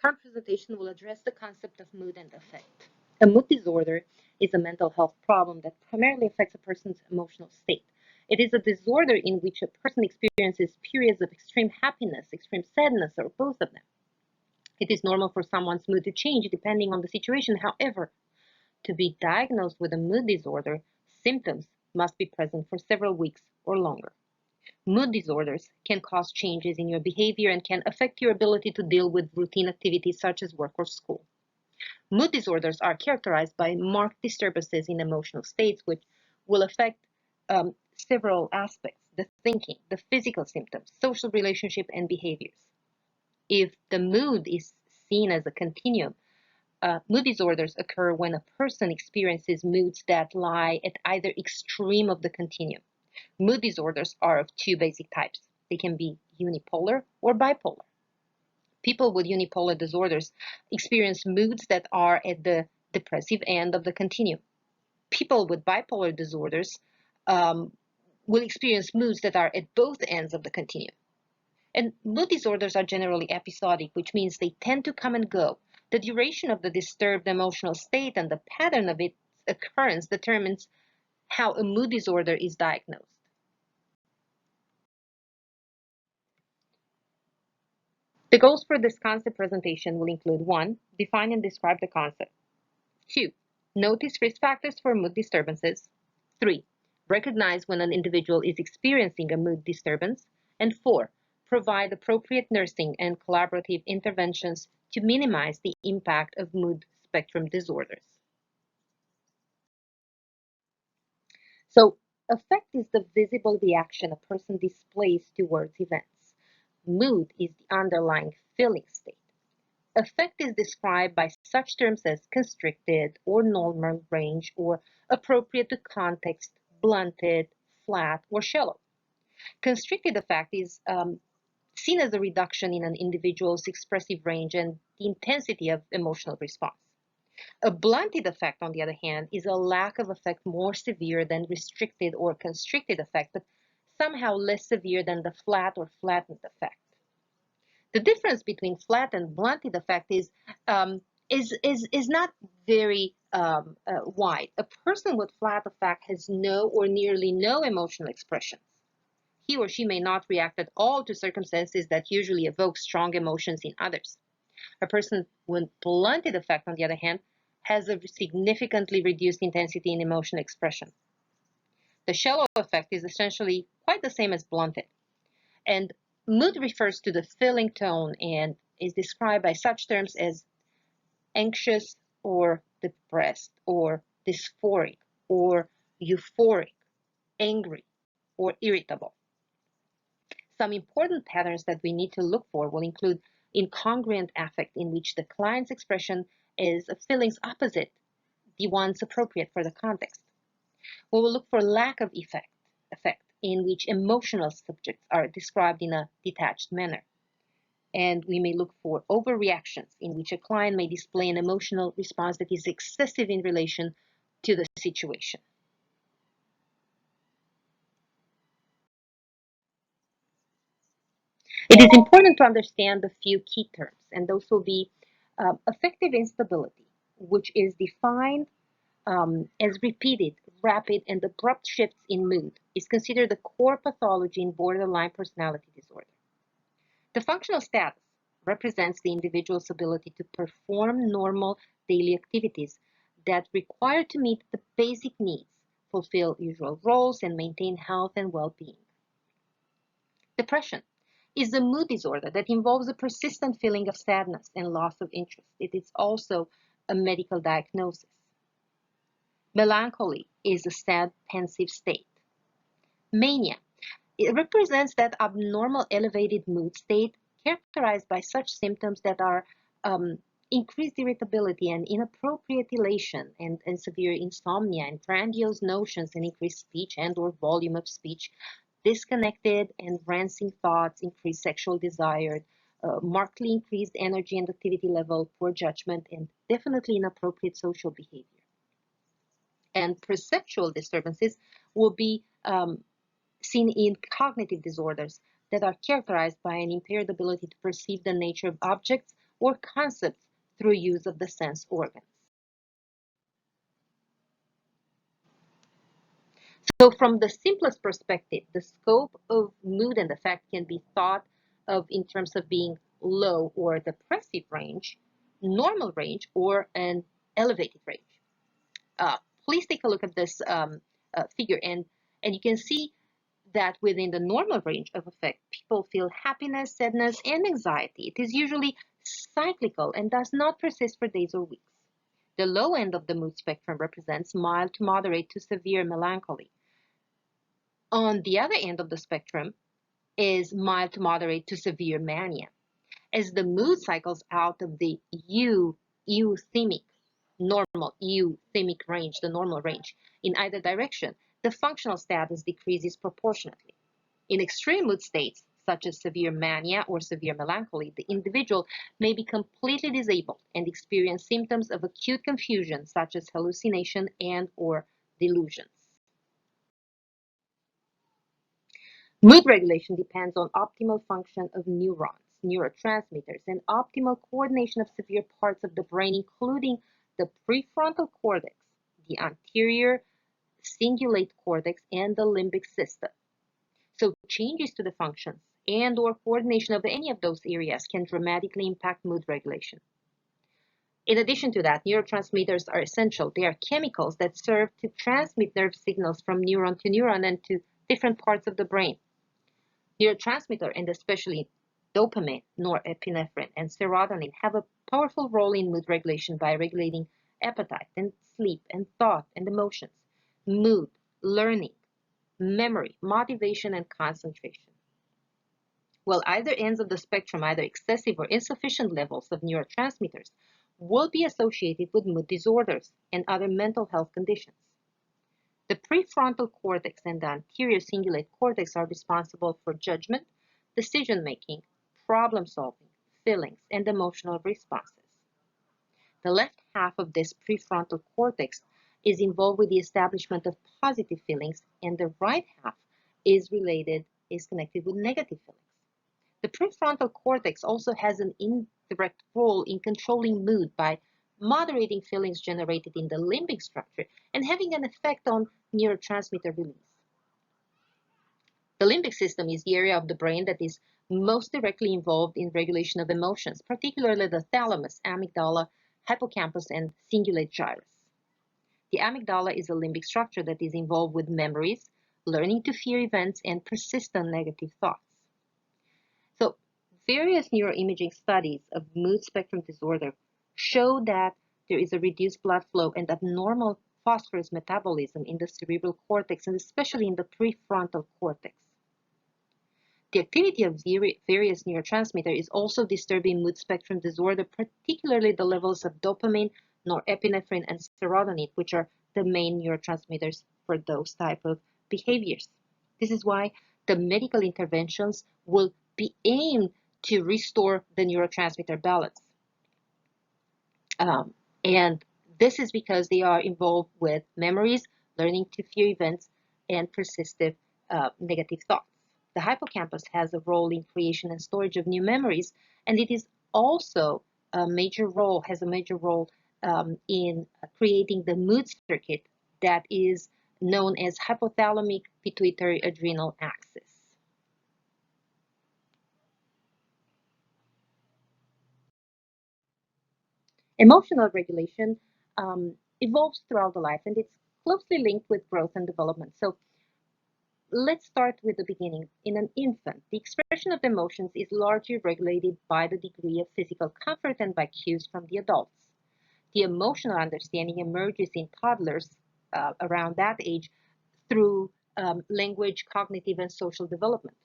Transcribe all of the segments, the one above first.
current presentation will address the concept of mood and affect. A mood disorder is a mental health problem that primarily affects a person's emotional state. It is a disorder in which a person experiences periods of extreme happiness, extreme sadness, or both of them. It is normal for someone's mood to change depending on the situation. However, to be diagnosed with a mood disorder, symptoms must be present for several weeks or longer. Mood disorders can cause changes in your behavior and can affect your ability to deal with routine activities such as work or school. Mood disorders are characterized by marked disturbances in emotional states, which will affect several aspects: the thinking, the physical symptoms, social relationship, and behaviors. If the mood is seen as a continuum, mood disorders occur when a person experiences moods that lie at either extreme of the continuum. Mood disorders are of two basic types. They can be unipolar or bipolar. People with unipolar disorders experience moods that are at the depressive end of the continuum. People with bipolar disorders will experience moods that are at both ends of the continuum. And mood disorders are generally episodic, which means they tend to come and go. The duration of the disturbed emotional state and the pattern of its occurrence determines how a mood disorder is diagnosed. The goals for this concept presentation will include 1. Define and describe the concept. 2. Notice risk factors for mood disturbances. 3. Recognize when an individual is experiencing a mood disturbance. And 4. Provide appropriate nursing and collaborative interventions to minimize the impact of mood spectrum disorders. So, affect is the visible reaction a person displays towards events. Mood is the underlying feeling state. Affect is described by such terms as constricted or normal range or appropriate to context, blunted, flat, or shallow. Constricted affect is seen as a reduction in an individual's expressive range and the intensity of emotional response. A blunted affect, on the other hand, is a lack of affect more severe than restricted or constricted affect, but somehow less severe than the flat or flattened affect. The difference between flat and blunted affect is not very wide. A person with flat affect has no or nearly no emotional expressions. He or she may not react at all to circumstances that usually evoke strong emotions in others. A person with blunted affect, on the other hand, has a significantly reduced intensity in emotional expression. The shallow affect is essentially quite the same as blunted. And mood refers to the feeling tone and is described by such terms as anxious or depressed or dysphoric or euphoric, angry, or irritable. Some important patterns that we need to look for will include incongruent affect, in which the client's expression is of feelings opposite the ones appropriate for the context. We will look for lack of affect, in which emotional subjects are described in a detached manner. And we may look for overreactions, in which a client may display an emotional response that is excessive in relation to the situation. It is important to understand a few key terms, and those will be affective instability, which is defined as repeated, rapid, and abrupt shifts in mood, is considered a core pathology in borderline personality disorder. The functional status represents the individual's ability to perform normal daily activities that require to meet the basic needs, fulfill usual roles, and maintain health and well-being. Depression is a mood disorder that involves a persistent feeling of sadness and loss of interest. It is also a medical diagnosis. Melancholy is a sad, pensive state. Mania. It represents that abnormal elevated mood state characterized by such symptoms that are increased irritability and inappropriate elation and severe insomnia and grandiose notions and increased speech and or volume of speech, disconnected and rancing thoughts, increased sexual desire, markedly increased energy and activity level, poor judgment, and definitely inappropriate social behavior. And perceptual disturbances will be seen in cognitive disorders that are characterized by an impaired ability to perceive the nature of objects or concepts through use of the sense organs. So from the simplest perspective, the scope of mood and affect can be thought of in terms of being low or depressive range, normal range, or an elevated range. Uh, Please take a look at this figure, and you can see that within the normal range of affect, people feel happiness, sadness, and anxiety. It is usually cyclical and does not persist for days or weeks. The low end of the mood spectrum represents mild to moderate to severe melancholy. On the other end of the spectrum is mild to moderate to severe mania. As the mood cycles out of the euthemic range, the normal range, in either direction, the functional status decreases proportionately. In extreme mood states, such as severe mania or severe melancholy, the individual may be completely disabled and experience symptoms of acute confusion, such as hallucination and or delusions. Mood regulation depends on optimal function of neurons, neurotransmitters, and optimal coordination of severe parts of the brain, including the prefrontal cortex, the anterior cingulate cortex, and the limbic system. So changes to the functions and or coordination of any of those areas can dramatically impact mood regulation. In addition to that, neurotransmitters are essential. They are chemicals that serve to transmit nerve signals from neuron to neuron and to different parts of the brain. Neurotransmitter, and especially dopamine, norepinephrine, and serotonin, have a powerful role in mood regulation by regulating appetite and sleep and thought and emotions, mood, learning, memory, motivation, and concentration. While either ends of the spectrum, either excessive or insufficient levels of neurotransmitters will be associated with mood disorders and other mental health conditions. The prefrontal cortex and the anterior cingulate cortex are responsible for judgment, decision-making, problem-solving, feelings, and emotional responses. The left half of this prefrontal cortex is involved with the establishment of positive feelings, and the right half is connected with negative feelings. The prefrontal cortex also has an indirect role in controlling mood by moderating feelings generated in the limbic structure and having an effect on neurotransmitter release. The limbic system is the area of the brain that is most directly involved in regulation of emotions, particularly the thalamus, amygdala, hippocampus, and cingulate gyrus. The amygdala is a limbic structure that is involved with memories, learning to fear events, and persistent negative thoughts. So, various neuroimaging studies of mood spectrum disorder show that there is a reduced blood flow and abnormal phosphorus metabolism in the cerebral cortex and especially in the prefrontal cortex. The activity of various neurotransmitters is also disturbing mood spectrum disorder, particularly the levels of dopamine, norepinephrine, and serotonin, which are the main neurotransmitters for those type of behaviors. This is why the medical interventions will be aimed to restore the neurotransmitter balance. And this is because they are involved with memories, learning to fear events, and persistent negative thoughts. The hippocampus has a role in creation and storage of new memories, and it is also has a major role in creating the mood circuit that is known as hypothalamic pituitary adrenal axis. Emotional regulation evolves throughout the life, and it's closely linked with growth and development. So let's start with the beginning. In an infant, the expression of emotions is largely regulated by the degree of physical comfort and by cues from the adults. The emotional understanding emerges in toddlers around that age through language, cognitive, and social development.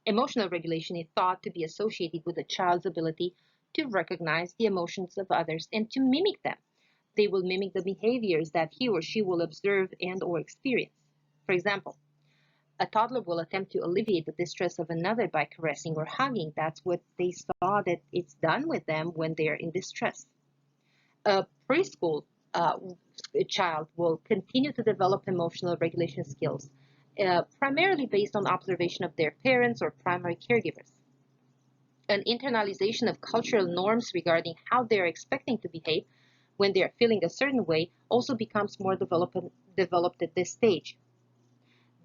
Emotional regulation is thought to be associated with a child's ability to recognize the emotions of others and to mimic them. They will mimic the behaviors that he or she will observe and or experience. For example, a toddler will attempt to alleviate the distress of another by caressing or hugging. That's what they saw that it's done with them when they're in distress. A preschool uh, child will continue to develop emotional regulation skills, primarily based on observation of their parents or primary caregivers. An internalization of cultural norms regarding how they are expecting to behave when they are feeling a certain way also becomes more developed at this stage.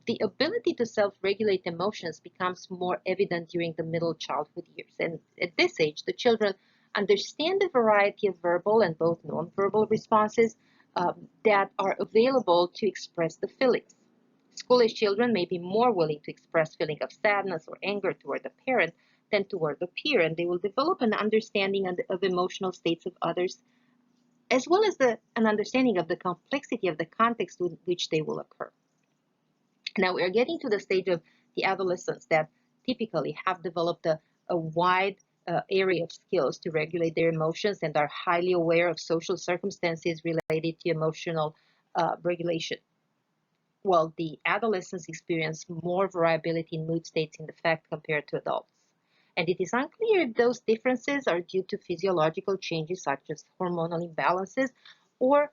The ability to self-regulate emotions becomes more evident during the middle childhood years. And at this age, the children understand the variety of verbal and both nonverbal responses that are available to express the feelings. School-age children may be more willing to express feeling of sadness or anger toward a parent than toward a peer, and they will develop an understanding of emotional states of others, as well as an understanding of the complexity of the context in which they will occur. Now we're getting to the stage of the adolescents that typically have developed a wide area of skills to regulate their emotions and are highly aware of social circumstances related to emotional regulation. While the adolescents experience more variability in mood states in effect compared to adults. And it is unclear if those differences are due to physiological changes such as hormonal imbalances or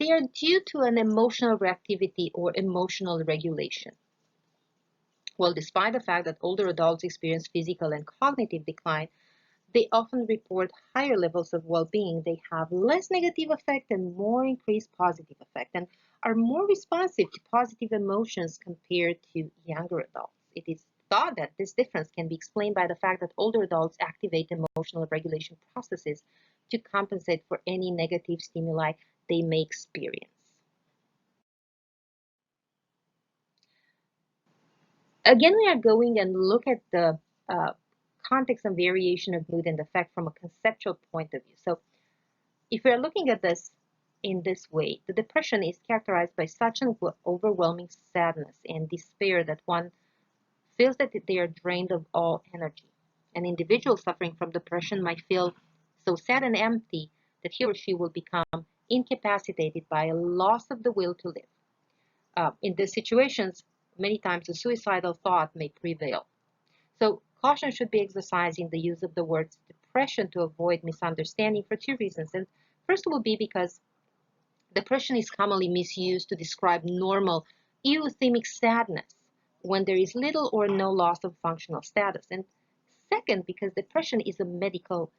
they are due to an emotional reactivity or emotional regulation. Well, despite the fact that older adults experience physical and cognitive decline, they often report higher levels of well-being. They have less negative effect and more increased positive effect and are more responsive to positive emotions compared to younger adults. It is thought that this difference can be explained by the fact that older adults activate emotional regulation processes to compensate for any negative stimuli they may experience. Again, we are going and look at the uh, context and variation of mood and effect from a conceptual point of view. So if we are looking at this in this way, the depression is characterized by such an overwhelming sadness and despair that one feels that they are drained of all energy. An individual suffering from depression might feel so sad and empty that he or she will become incapacitated by a loss of the will to live. In these situations, many times a suicidal thought may prevail. So caution should be exercised in the use of the word depression to avoid misunderstanding for two reasons. And first will be because depression is commonly misused to describe normal euthymic sadness when there is little or no loss of functional status. And second, because depression is a medical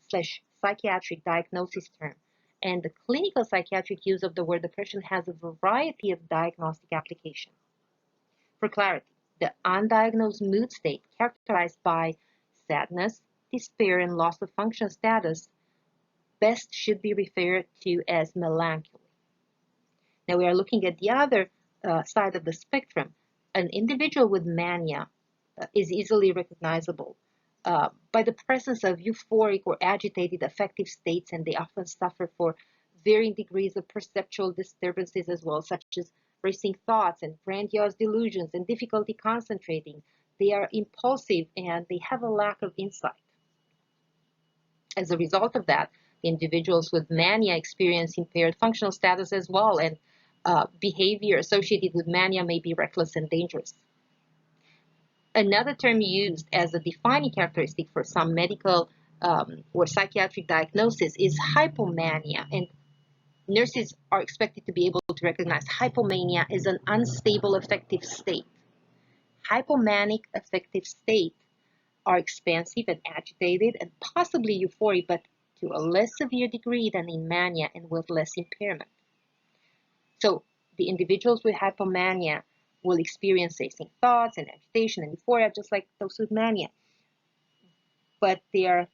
slash psychiatric diagnosis term. And the clinical psychiatric use of the word depression has a variety of diagnostic applications. For clarity, the undiagnosed mood state characterized by sadness, despair, and loss of function status best should be referred to as melancholy. Now we are looking at the other side of the spectrum. An individual with mania is easily recognizable by the presence of euphoric or agitated affective states, and they often suffer for varying degrees of perceptual disturbances as well, such as racing thoughts and grandiose delusions and difficulty concentrating. They are impulsive and they have a lack of insight. As a result of that, individuals with mania experience impaired functional status as well, and behavior associated with mania may be reckless and dangerous. Another term used as a defining characteristic for some medical or psychiatric diagnosis is hypomania, and nurses are expected to be able to recognize hypomania as an unstable affective state. Hypomanic affective state are expansive and agitated and possibly euphoric, but to a less severe degree than in mania and with less impairment. So the individuals with hypomania will experience racing thoughts and agitation and euphoria just like those with mania, but the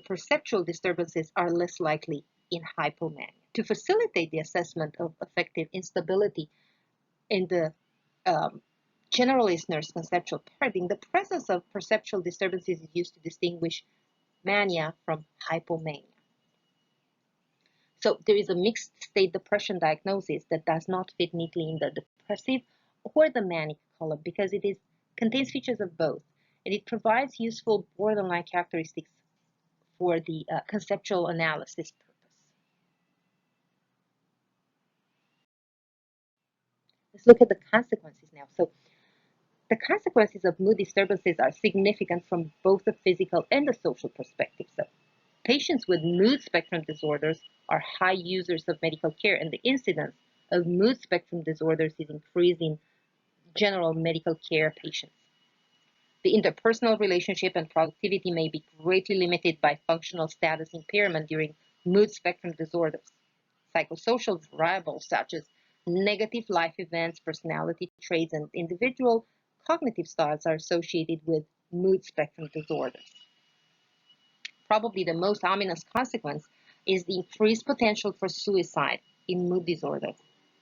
perceptual disturbances are less likely in hypomania. To facilitate the assessment of affective instability in the um, generalist nurse conceptual paradigm, the presence of perceptual disturbances is used to distinguish mania from hypomania. So there is a mixed state depression diagnosis that does not fit neatly in the depressive or the manic column because it contains features of both, and it provides useful borderline characteristics for the conceptual analysis purpose. Let's look at the consequences now. So the consequences of mood disturbances are significant from both the physical and the social perspective. So patients with mood spectrum disorders are high users of medical care, and the incidence of mood spectrum disorders is increasing general medical care patients. The interpersonal relationship and productivity may be greatly limited by functional status impairment during mood spectrum disorders. Psychosocial variables such as negative life events, personality traits, and individual cognitive styles are associated with mood spectrum disorders. Probably the most ominous consequence is the increased potential for suicide in mood disorders.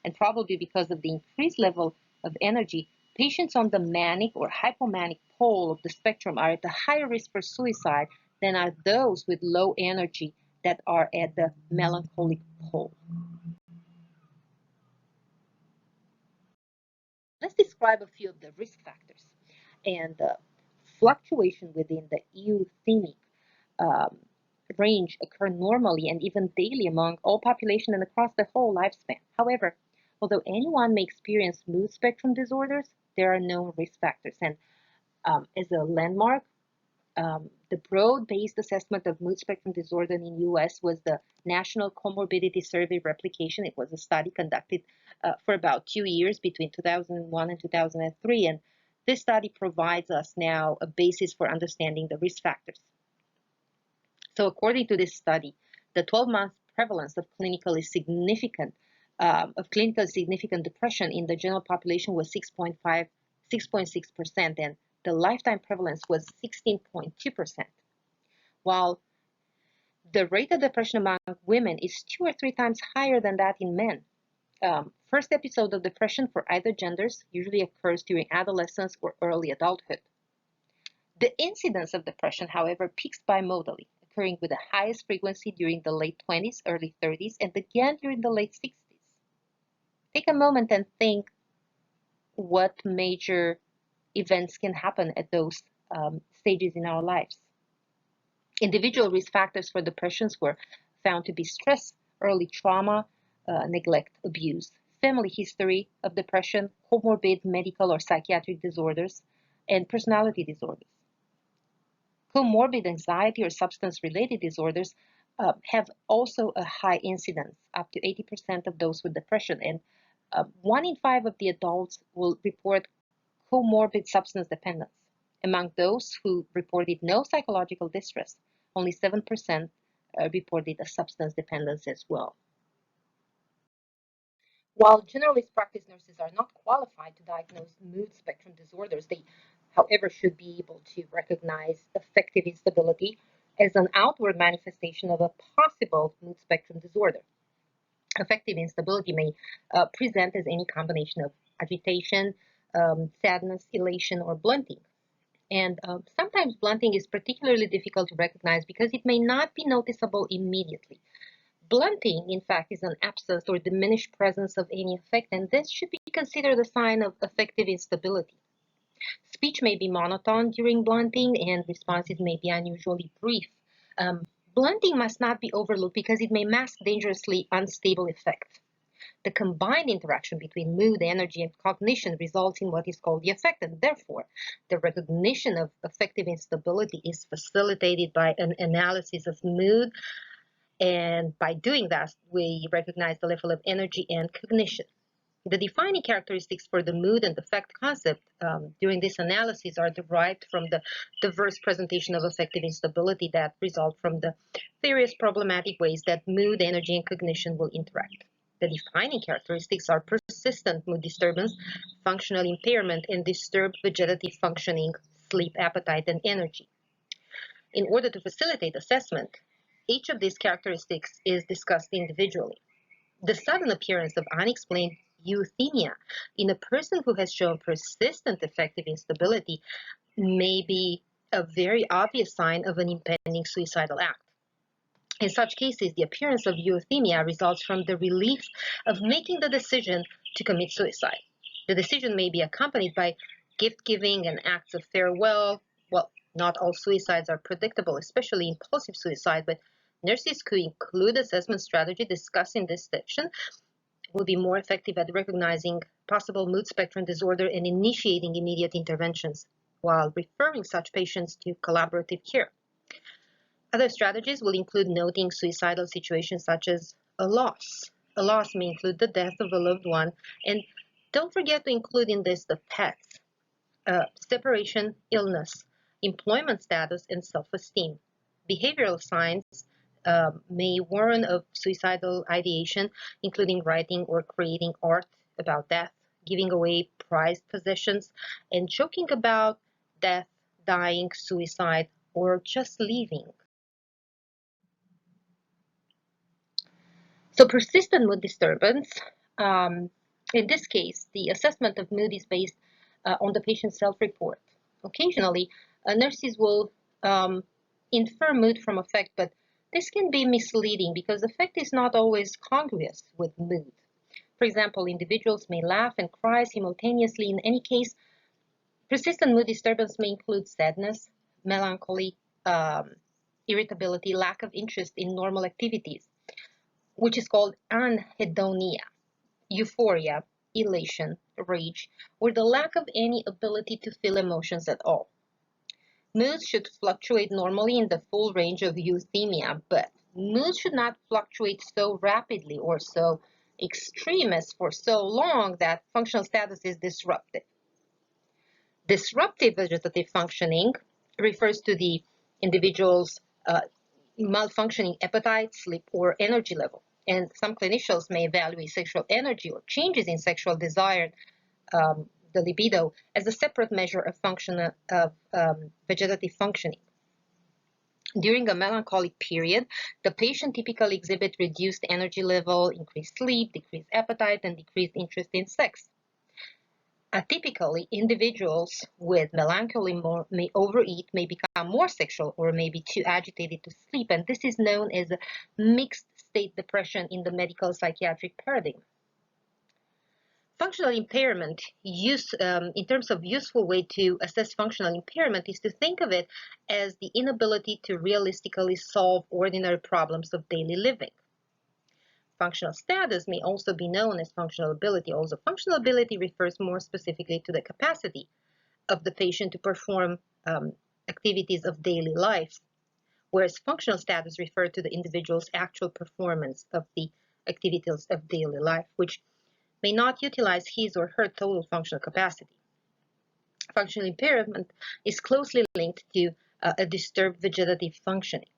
And probably because of the increased level of energy, patients on the manic or hypomanic pole of the spectrum are at a higher risk for suicide than are those with low energy that are at the melancholic pole. Let's describe a few of the risk factors. And fluctuation within the euthymic um, range occur normally and even daily among all population and across the whole lifespan. However, although anyone may experience mood spectrum disorders, there are known risk factors. And as a landmark, the broad-based assessment of mood spectrum disorder in the U.S. was the National Comorbidity Survey Replication. It was a study conducted for about 2 years between 2001 and 2003, and this study provides us now a basis for understanding the risk factors. So according to this study, the 12-month prevalence of clinically significant depression in the general population was 6.6%, and the lifetime prevalence was 16.2%, while the rate of depression among women is 2 or 3 times higher than that in men. First episode of depression for either genders usually occurs during adolescence or early adulthood. The incidence of depression, however, peaks bimodally, occurring with the highest frequency during the late 20s, early 30s, and again during the late 60s. Take a moment and think what major events can happen at those stages in our lives. Individual risk factors for depressions were found to be stress, early trauma, neglect, abuse, family history of depression, comorbid medical or psychiatric disorders, and personality disorders. Comorbid anxiety or substance-related disorders have also a high incidence, up to 80% of those with depression, and 1 in 5 of the adults will report comorbid substance dependence. Among those who reported no psychological distress, only 7% reported a substance dependence as well. While generalist practice nurses are not qualified to diagnose mood spectrum disorders, they, however, should be able to recognize affective instability as an outward manifestation of a possible mood spectrum disorder. Affective instability may present as any combination of agitation, sadness, elation, or blunting. And sometimes blunting is particularly difficult to recognize because it may not be noticeable immediately. Blunting, in fact, is an absence or diminished presence of any affect, and this should be considered a sign of affective instability. Speech may be monotone during blunting, and responses may be unusually brief. Blunting must not be overlooked because it may mask dangerously unstable affect. The combined interaction between mood, energy, and cognition results in what is called the affect, and therefore, the recognition of affective instability is facilitated by an analysis of mood, and by doing that, we recognize the level of energy and cognition. The defining characteristics for the mood and affect concept during this analysis are derived from the diverse presentation of affective instability that result from the various problematic ways that mood, energy, and cognition will interact. The defining characteristics are persistent mood disturbance, functional impairment, and disturbed vegetative functioning, sleep, appetite, and energy. In order to facilitate assessment, each of these characteristics is discussed individually. The sudden appearance of unexplained euthymia in a person who has shown persistent affective instability may be a very obvious sign of an impending suicidal act. In such cases, the appearance of euthymia results from the relief of making the decision to commit suicide. The decision may be accompanied by gift-giving and acts of farewell. Well, not all suicides are predictable, especially impulsive suicide, but nurses who include assessment strategy discussed in this section will be more effective at recognizing possible mood spectrum disorder and initiating immediate interventions while referring such patients to collaborative care. Other strategies will include noting suicidal situations such as a loss. A loss may include the death of a loved one, and don't forget to include in this the pets. separation, illness, employment status, and self-esteem. Behavioral signs may warn of suicidal ideation, including writing or creating art about death, giving away prized possessions, and joking about death, dying, suicide, or just leaving. So persistent mood disturbance, um, in this case, the assessment of mood is based on the patient's self-report. Occasionally, nurses will um, infer mood from affect, but this can be misleading because affect is not always congruous with mood. For example, individuals may laugh and cry simultaneously. In any case, persistent mood disturbance may include sadness, melancholy, um, irritability, lack of interest in normal activities, which is called anhedonia, euphoria, elation, rage, or the lack of any ability to feel emotions at all. Moods should fluctuate normally in the full range of euthymia, but moods should not fluctuate so rapidly or so extreme as for so long that functional status is disrupted. Disruptive vegetative functioning refers to the individual's malfunctioning appetite, sleep, or energy level. And some clinicians may evaluate sexual energy or changes in sexual desire, the libido, as a separate measure of vegetative functioning. During a melancholic period, the patient typically exhibits reduced energy level, increased sleep, decreased appetite, and decreased interest in sex. Atypically, individuals with melancholy may overeat, may become more sexual, or may be too agitated to sleep, and this is known as a mixed state depression in the medical psychiatric paradigm. Functional impairment, in terms of useful way to assess functional impairment, is to think of it as the inability to realistically solve ordinary problems of daily living. Functional status may also be known as functional ability. Also, functional ability refers more specifically to the capacity of the patient to perform activities of daily life, whereas functional status refers to the individual's actual performance of the activities of daily life, which may not utilize his or her total functional capacity. Functional impairment is closely linked to a disturbed vegetative functioning.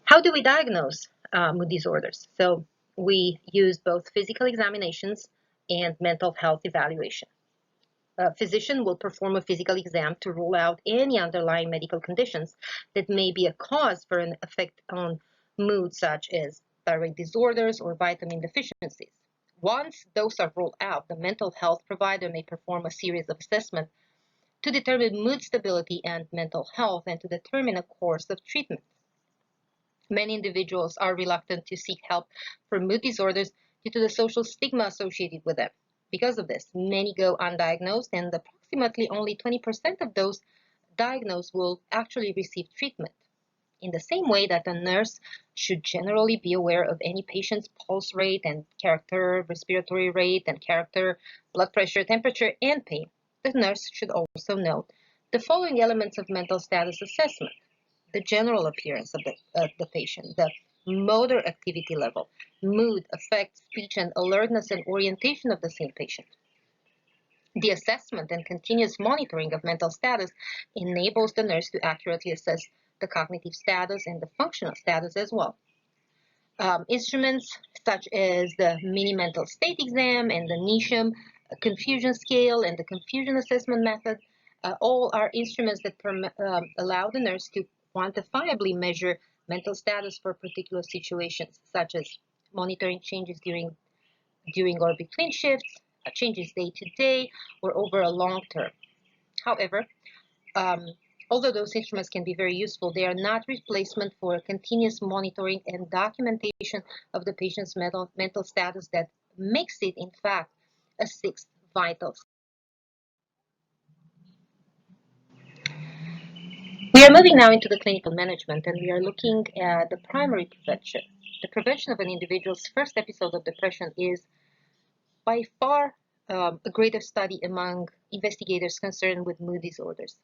How do we diagnose mood disorders? So we use both physical examinations and mental health evaluation. A physician will perform a physical exam to rule out any underlying medical conditions that may be a cause for an effect on mood, such as thyroid disorders or vitamin deficiencies. Once those are ruled out, the mental health provider may perform a series of assessments to determine mood stability and mental health and to determine a course of treatment. Many individuals are reluctant to seek help for mood disorders due to the social stigma associated with them. Because of this, many go undiagnosed, and approximately only 20% of those diagnosed will actually receive treatment. In the same way that a nurse should generally be aware of any patient's pulse rate and character, respiratory rate and character, blood pressure, temperature, and pain, the nurse should also know the following elements of mental status assessment: the general appearance of the patient, the motor activity level, mood, affect, speech, and alertness and orientation of the same patient. The assessment and continuous monitoring of mental status enables the nurse to accurately assess the cognitive status and the functional status as well. Instruments such as the mini mental state exam and the NISHAM confusion scale and the confusion assessment method all are instruments that allow the nurse to quantifiably measure mental status for particular situations, such as monitoring changes during or between shifts, changes day to day, or over a long term. However, um, although those instruments can be very useful, they are not replacement for continuous monitoring and documentation of the patient's mental status that makes it, in fact, a sixth vital. We are moving now into the clinical management, and we are looking at the primary prevention. The prevention of an individual's first episode of depression is by far a greater study among investigators concerned with mood disorders.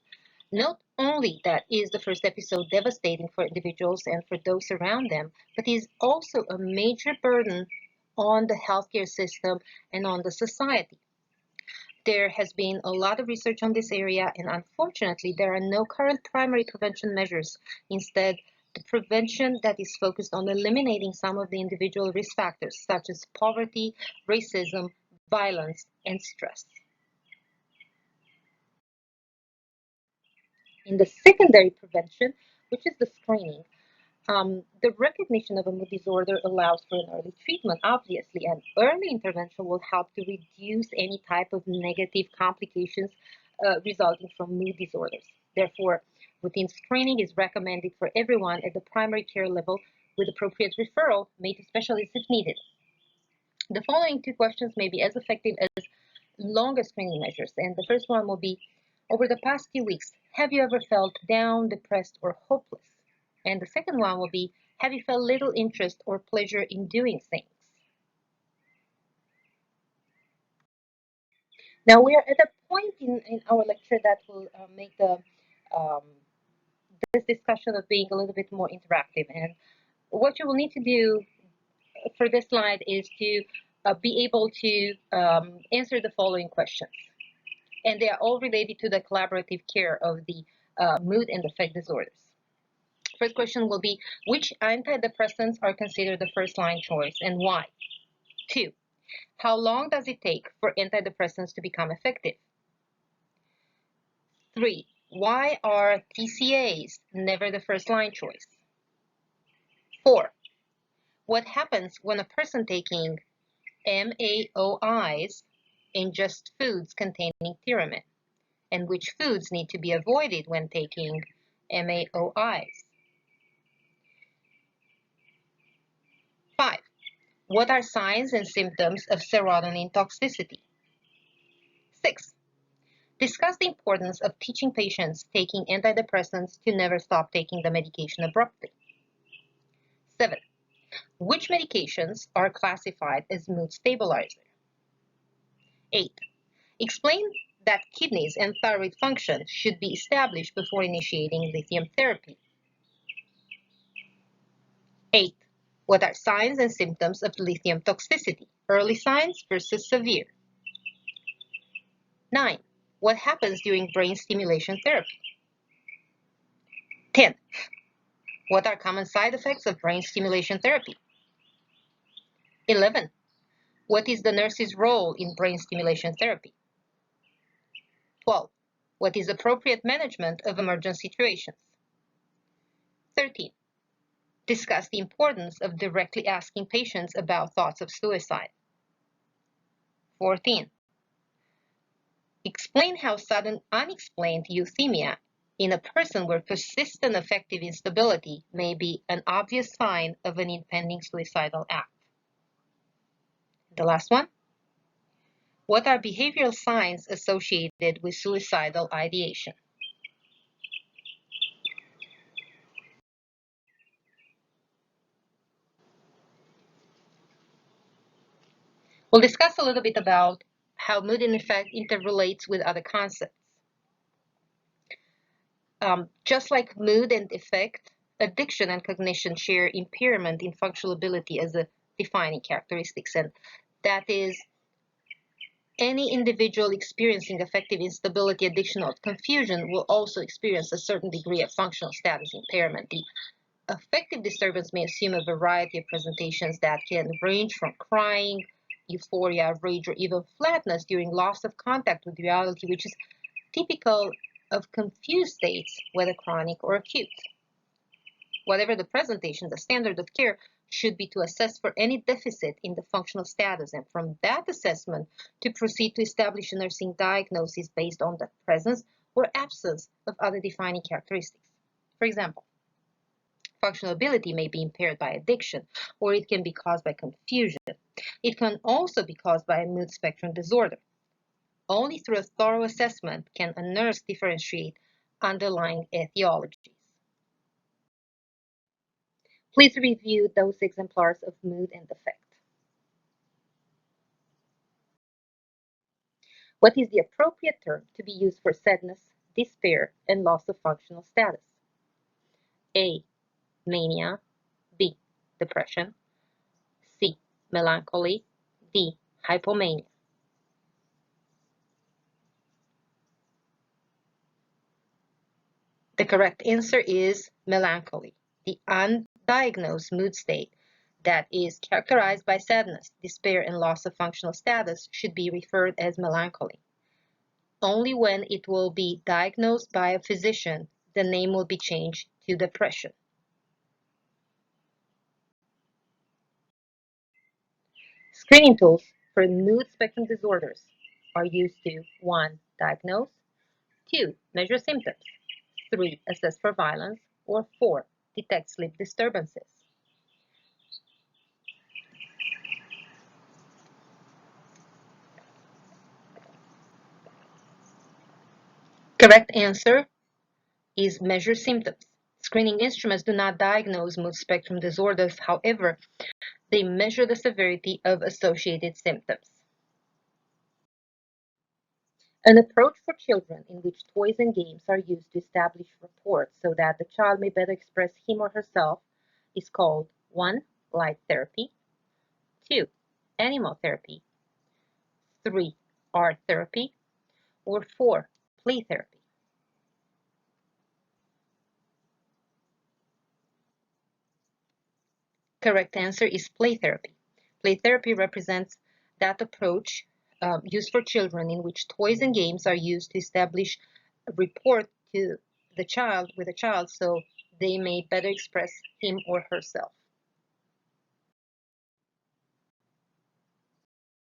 Not only that is the first episode devastating for individuals and for those around them, but is also a major burden on the healthcare system and on the society. There has been a lot of research on this area, and unfortunately, there are no current primary prevention measures. Instead, the prevention that is focused on eliminating some of the individual risk factors, such as poverty, racism, violence, and stress. In the secondary prevention, which is the screening, the recognition of a mood disorder allows for an early treatment, obviously, and early intervention will help to reduce any type of negative complications resulting from mood disorders. Therefore, routine screening is recommended for everyone at the primary care level with appropriate referral made to specialists if needed. The following two questions may be as effective as longer screening measures, and the first one will be, over the past few weeks, have you ever felt down, depressed, or hopeless? And the second one will be, have you felt little interest or pleasure in doing things? Now we are at a point in our lecture that will make um, this discussion of being a little bit more interactive. And what you will need to do for this slide is to be able to answer the following questions. And they are all related to the collaborative care of the mood and affect disorders. First question will be, which antidepressants are considered the first line choice and why? 2. How long does it take for antidepressants to become effective? 3. Why are TCAs never the first line choice? 4. What happens when a person taking MAOIs ingests foods containing theremin? And which foods need to be avoided when taking MAOIs? 5. What are signs and symptoms of serotonin toxicity? 6. Discuss the importance of teaching patients taking antidepressants to never stop taking the medication abruptly. 7. Which medications are classified as mood stabilizer? 8. Explain that kidneys and thyroid function should be established before initiating lithium therapy. 8. What are signs and symptoms of lithium toxicity? Early signs versus severe. 9. What happens during brain stimulation therapy? 10. What are common side effects of brain stimulation therapy? 11. What is the nurse's role in brain stimulation therapy? 12. What is appropriate management of emergent situations? 13. Discuss the importance of directly asking patients about thoughts of suicide. 14. Explain how sudden unexplained euthymia in a person with persistent affective instability may be an obvious sign of an impending suicidal act. The last one. What are behavioral signs associated with suicidal ideation? We'll discuss a little bit about how mood and affect interrelates with other concepts. Just like mood and affect, addiction and cognition share impairment in functional ability as a defining characteristics, and that is any individual experiencing affective instability, addiction, or confusion will also experience a certain degree of functional status impairment. The affective disturbance may assume a variety of presentations that can range from crying, euphoria, rage, or even flatness during loss of contact with reality, which is typical of confused states, whether chronic or acute. Whatever the presentation, the standard of care should be to assess for any deficit in the functional status, and from that assessment to proceed to establish a nursing diagnosis based on the presence or absence of other defining characteristics. For example, functional ability may be impaired by addiction, or it can be caused by confusion. It can also be caused by a mood spectrum disorder. Only through a thorough assessment can a nurse differentiate underlying etiologies. Please review those exemplars of mood and affect. What is the appropriate term to be used for sadness, despair, and loss of functional status? A. Mania. B. Depression. C. melancholy, D, hypomania. The correct answer is melancholy, the undiagnosed mood state that is characterized by sadness, despair, and loss of functional status should be referred as melancholy. Only when it will be diagnosed by a physician, the name will be changed to depression. Screening tools for mood spectrum disorders are used to 1. Diagnose, 2. Measure symptoms, 3. Assess for violence, or 4. Detect sleep disturbances. Correct answer is measure symptoms. Screening instruments do not diagnose mood spectrum disorders, however, they measure the severity of associated symptoms. An approach for children in which toys and games are used to establish rapport so that the child may better express him or herself is called 1. Light therapy, 2. Animal therapy, 3. Art therapy, or 4. Play therapy. Correct answer is play therapy. Play therapy represents that approach used for children in which toys and games are used to establish a rapport to the child with the child so they may better express him or herself.